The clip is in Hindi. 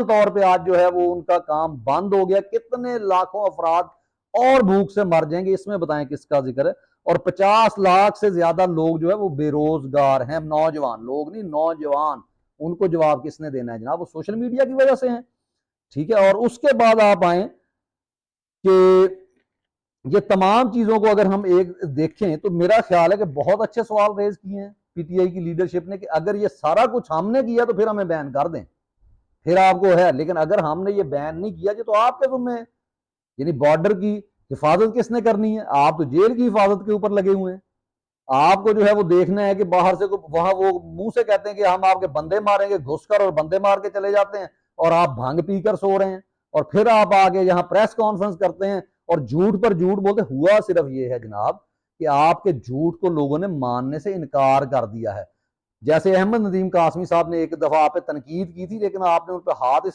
तौर पे आज जो है वो उनका काम बंद हो गया। कितने लाखों अफराद और भूख से मर जाएंगे, इसमें बताएं किसका जिक्र है। और 50 लाख से ज्यादा लोग जो है वो बेरोजगार हैं, नौजवान लोग नहीं, नौजवान। उनको जवाब किसने देना है जनाब? वो सोशल मीडिया की वजह से है। ठीक है, और उसके बाद आप आए कि ये तमाम चीजों को अगर हम एक देखें तो मेरा ख्याल है कि बहुत अच्छे सवाल रेज किए हैं पीटीआई की लीडरशिप ने कि अगर ये सारा कुछ हमने किया तो फिर हमें बैन कर दें, फिर आपको है। लेकिन अगर हमने ये बैन नहीं किया तो आपके जिम्मे है। यानी बॉर्डर की हिफाजत किसने करनी है? आप तो जेल की हिफाजत के ऊपर लगे हुए हैं। आपको जो है वो देखना है कि बाहर से वहां वो मुंह से कहते हैं कि हम आपके बंदे मारेंगे, घुसकर और बंदे मार के चले जाते हैं, और आप भांग पीकर सो रहे हैं। और फिर आप आगे यहाँ प्रेस कॉन्फ्रेंस करते हैं और झूठ पर झूठ बोलते। हुआ सिर्फ ये है जनाब कि आपके झूठ को लोगों ने मानने से इनकार कर दिया है। जैसे अहमद नदीम कासमी साहब ने एक दफा आप पे तनकीद की थी, लेकिन आपने उन पर हाथ